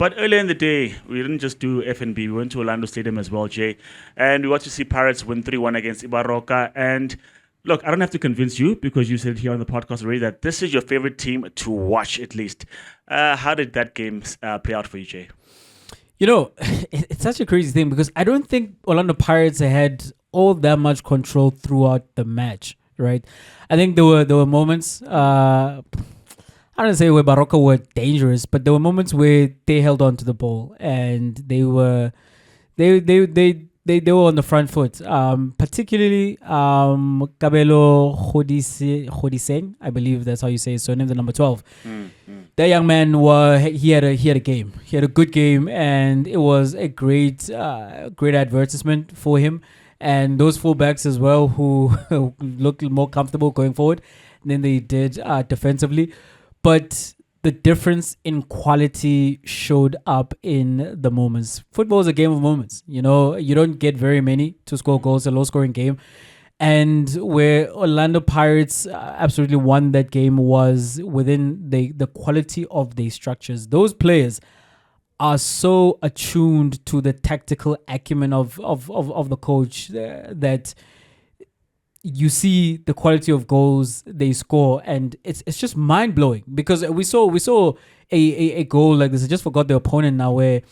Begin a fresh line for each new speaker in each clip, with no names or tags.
But earlier in the day, we didn't just do F&B. We went to Orlando Stadium as well, Jay. And we got to see Pirates win 3-1 against Baroka. And look, I don't have to convince you because you said here on the podcast already that this is your favorite team to watch at least. How did that game play out for you, Jay?
You know, it's such a crazy thing because I don't think Orlando Pirates had all that much control throughout the match, right? I think there were moments, I don't say where Baroka were dangerous, but there were moments where they held on to the ball and they were on the front foot. Particularly Kabelo Kgodiseng, I believe that's how you say his surname, the number 12. That young man he had a game. He had a good game, and it was a great advertisement for him. And those fullbacks as well, who looked more comfortable going forward than they did defensively. But the difference in quality showed up in the moments. Football is a game of moments. You know, you don't get very many to score goals, a low-scoring game. And where Orlando Pirates absolutely won that game was within the quality of their structures. Those players are so attuned to the tactical acumen of the coach that you see the quality of goals they score, and it's just mind blowing because we saw a goal like this. I just forgot the opponent now. Where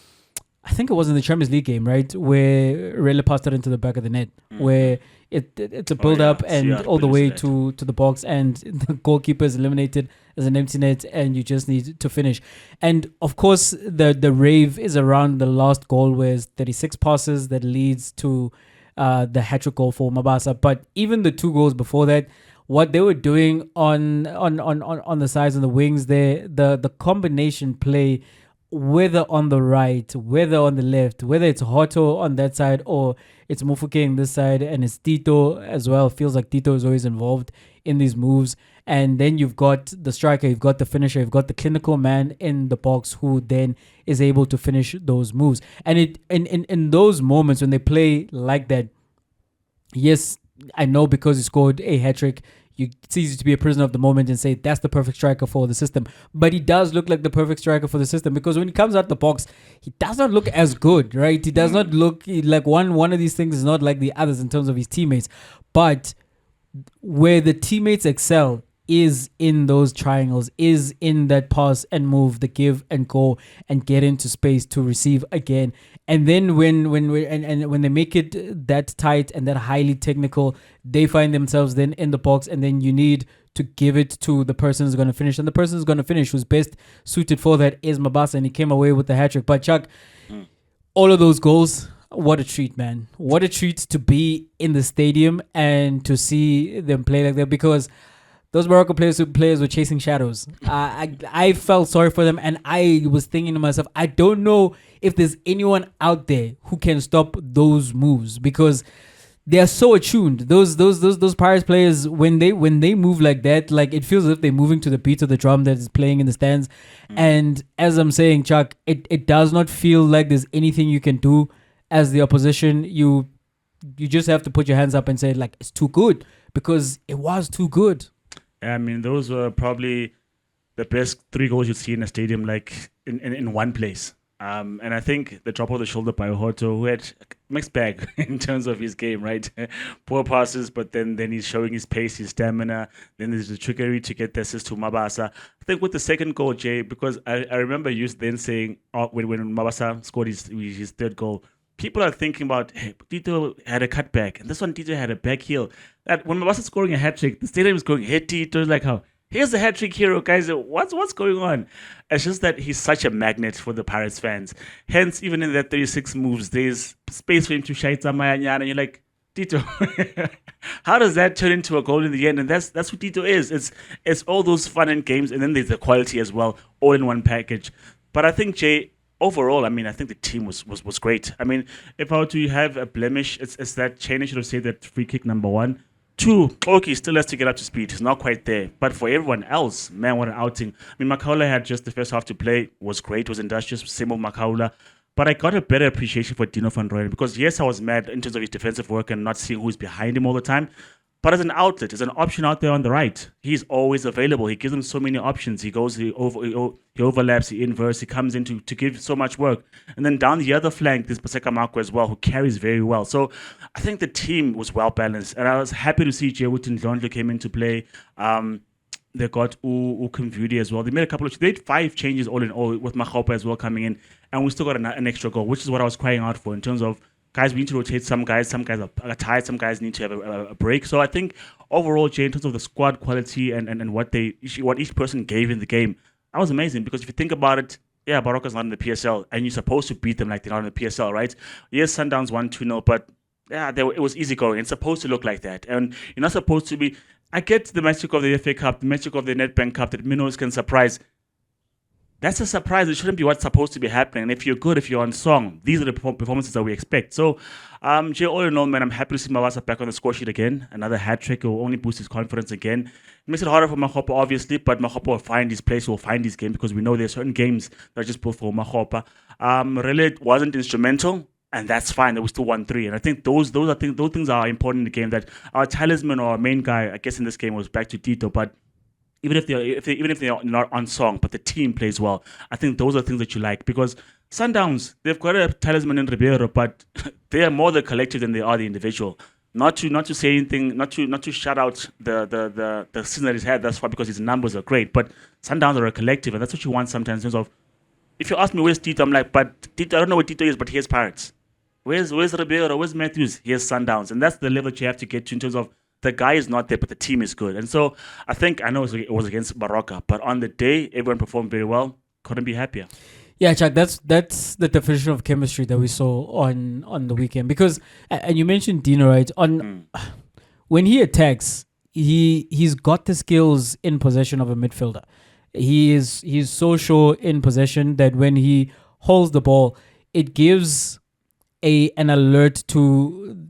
I think it was in the Champions League game, right? Where Rele passed it into the back of the net, where it's a build up and all the way to the box, and the goalkeeper is eliminated as an empty net, and you just need to finish. And of course, the rave is around the last goal, where it's 36 passes that leads to the hat-trick goal for Mabasa. But even the two goals before that, what they were doing on the sides and the wings there, the combination play, whether on the right, whether on the left, whether it's Hoto on that side or it's Mufuke on this side and it's Tito as well. Feels like Tito is always involved in these moves. And then you've got the striker, you've got the finisher, you've got the clinical man in the box who then is able to finish those moves. And in those moments when they play like that, yes, I know because he scored a hat-trick, it's easy to be a prisoner of the moment and say that's the perfect striker for the system. But he does look like the perfect striker for the system because when he comes out the box, he does not look as good, right? He does not look like one of these things is not like the others in terms of his teammates. But where the teammates excel is in those triangles, is in that pass and move, the give and go and get into space to receive again. And then when they make it that tight and that highly technical, they find themselves then in the box, and then you need to give it to the person who's going to finish. And the person who's going to finish, who's best suited for that, is Mabasa, and he came away with the hat-trick. But Chuck, all of those goals, what a treat, man. What a treat to be in the stadium and to see them play like that, because those Baroka players were chasing shadows. I felt sorry for them, and I was thinking to myself, I don't know if there's anyone out there who can stop those moves, because they are so attuned. Those Pirates players, when they move like that, like it feels as if they're moving to the beat of the drum that is playing in the stands. And as I'm saying, Chuck, it does not feel like there's anything you can do as the opposition. You just have to put your hands up and say, like, it's too good, because it was too good.
I mean, those were probably the best 3 goals you'd see in a stadium, like in one place. And I think the drop of the shoulder by Hoto, who had a mixed bag in terms of his game, right? Poor passes, but then he's showing his pace, his stamina. Then there's the trickery to get the assist to Mabasa. I think with the second goal, Jay, because I remember you then saying when Mabasa scored his third goal, people are thinking about, hey, Tito had a cutback, and this one Tito had a back heel. That when Mabasa scoring a hat-trick, the stadium is going, hey, Tito, like how, here's the hat-trick hero, guys. What's going on? It's just that he's such a magnet for the Pirates fans. Hence, even in that 36 moves, there's space for him to shite Mayanyana, and you're like, Tito, how does that turn into a goal in the end? And that's what Tito is. It's all those fun and games, and then there's the quality as well, all in one package. But I think, Jay, overall, I mean, I think the team was great. I mean, if I were to have a blemish, it's that China should have said that free kick number 1. 2, okay, still has to get up to speed. He's not quite there. But for everyone else, man, what an outing. I mean, Makaula had just the first half to play. Was great, was industrious, same old Makaula. But I got a better appreciation for Dino van Rooyen because, yes, I was mad in terms of his defensive work and not seeing who's behind him all the time. But as an outlet, as an option out there on the right, he's always available. He gives them so many options. He goes, he overlaps, he inverts, he comes in to give so much work. And then down the other flank, there's Paseka Marco as well, who carries very well. So I think the team was well balanced. And I was happy to see Jewett and Ndlondlo came into play. They got Ukumvudi as well. They made they had 5 changes all in all with Machopa as well coming in. And we still got an extra goal, which is what I was crying out for in terms of, guys, we need to rotate some guys. Some guys are tired. Some guys need to have a break. So I think overall, Jay, in terms of the squad quality and what each person gave in the game, that was amazing. Because if you think about it, yeah, Baroka's not in the PSL, and you're supposed to beat them like they're not in the PSL, right? Yes, Sundowns won 2-0, but yeah, it was easy going. It's supposed to look like that, and you're not supposed to be. I get the magic of the FA Cup, the magic of the Nedbank Cup that minnows can surprise. That's a surprise. It shouldn't be what's supposed to be happening. And if you're good, if you're on song, these are the performances that we expect. So, Jay, all in all, man, I'm happy to see Mabasa back on the score sheet again. Another hat trick will only boost his confidence again. It makes it harder for Machopa, obviously, but Machopa will find his place, will find his game, because we know there are certain games that are just built for Machopa. Really, wasn't instrumental, and that's fine. That we still won 3. And I think those things are important in the game. That our talisman or our main guy, I guess in this game, was back to Tito, but even if they're not on song, but the team plays well, I think those are things that you like, because Sundowns, they've got a talisman in Ribeiro, but they are more the collective than they are the individual. Not to say anything, not to shout out the season that he's had thus far, because his numbers are great, but Sundowns are a collective, and that's what you want sometimes in terms of, if you ask me where's Tito, I'm like, but Tito, I don't know where Tito is, but here's Pirates. Where's Ribeiro? Where's Matthews? Here's Sundowns, and that's the level that you have to get to in terms of, the guy is not there, but the team is good. And so I know it was against Baroka, but on the day, everyone performed very well. Couldn't be happier.
Yeah, Chuck, that's the definition of chemistry that we saw on the weekend. Because, and you mentioned Dino, right? When he attacks, he's got the skills in possession of a midfielder. He's so sure in possession that when he holds the ball, it gives an alert to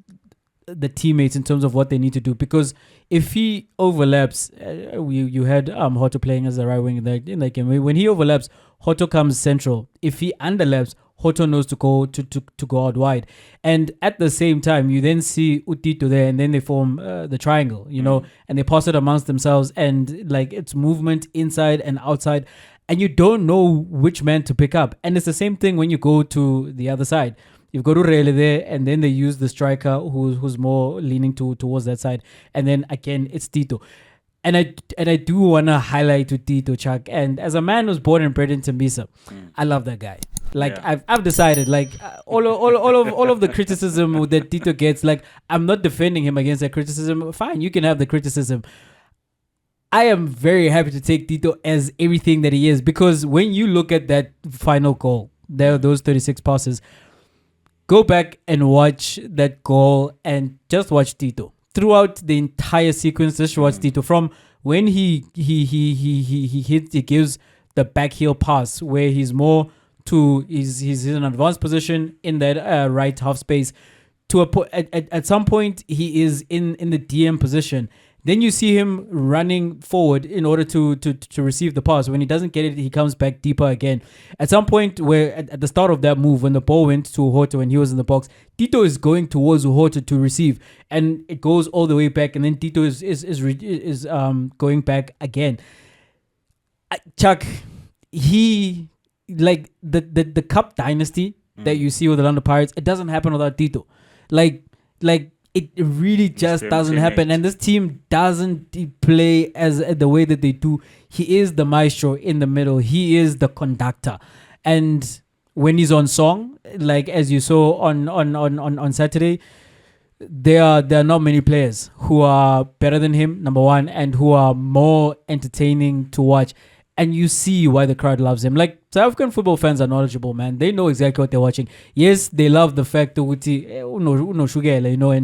the teammates in terms of what they need to do, because if he overlaps, you had Hoto playing as the right wing in that game. When he overlaps, Hoto comes central. If he underlaps, Hoto knows to go out wide, and at the same time you then see Utito there, and then they form the triangle, and they pass it amongst themselves, and like it's movement inside and outside, and you don't know which man to pick up. And it's the same thing when you go to the other side. You've got Urele there, and then they use the striker who's more leaning towards that side. And then again, it's Tito. And I do want to highlight to Tito, Chuck. And as a man who's born and bred in Tembisa, I love that guy. Like, yeah. I've decided, like, all of the criticism that Tito gets, like, I'm not defending him against that criticism. Fine, you can have the criticism. I am very happy to take Tito as everything that he is, because when you look at that final goal, those 36 passes, go back and watch that goal and just watch Tito throughout the entire sequence. Just watch Tito from when he gives the back heel pass, where he's more to he's in an advanced position in that right half space. At some point he is in the DM position. Then you see him running forward in order to receive the pass. When he doesn't get it, he comes back deeper again. At some point, where at the start of that move, when the ball went to Uhoto when he was in the box, Tito is going towards Uhoto to receive, and it goes all the way back, and then Tito is going back again. Chuck, he like the Cup dynasty that you see with the London Pirates. It doesn't happen without Tito. Like. It really just doesn't happen, and this team doesn't play as the way that they do. He is the maestro in the middle. He is the conductor, and when he's on song, like as you saw on Saturday, there are not many players who are better than him, number one, and who are more entertaining to watch. And you see why the crowd loves him. Like, South African football fans are knowledgeable, man. They know exactly what they're watching. Yes, they love the fact that and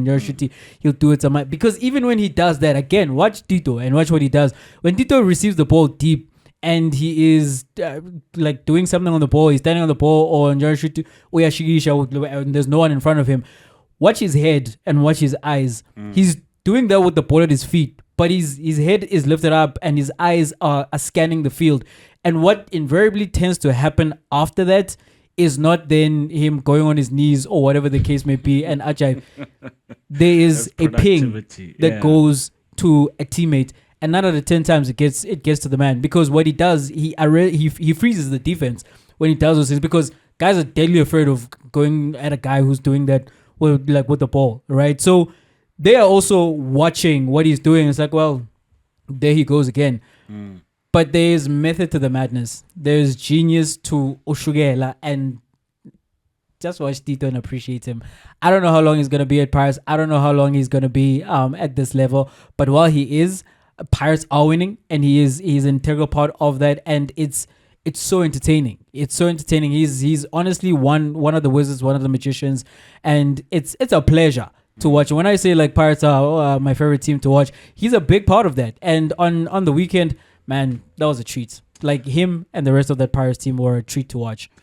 Yoshiti, he'll do it. Because even when he does that, again, watch Tito and watch what he does. When Tito receives the ball deep and he is like doing something on the ball, he's standing on the ball, or on Yoshiti, and there's no one in front of him, watch his head and watch his eyes. He's doing that with the ball at his feet, but his head is lifted up and his eyes are scanning the field. And what invariably tends to happen after that is not then him going on his knees or whatever the case may be and ajaib. There is
That's
a ping
productivity,
that
yeah.
goes to a teammate, and 9 out of 10 times it gets to the man, because what he does, he freezes the defense when he does those things, because guys are deadly afraid of going at a guy who's doing that with the ball, right? So they are also watching what he's doing. It's like, well, there he goes again. But there's method to the madness. There's genius to Oshugela, and just watch Tito and appreciate him. I don't know how long he's going to be at Pirates. I don't know how long he's going to be at this level. But while he is, Pirates are winning, and he's an integral part of that. And it's so entertaining. It's so entertaining. He's honestly one of the wizards, one of the magicians, and it's a pleasure to watch. When I say like Pirates are my favorite team to watch, he's a big part of that. And on the weekend, man, that was a treat. Like him and the rest of that Pirates team were a treat to watch.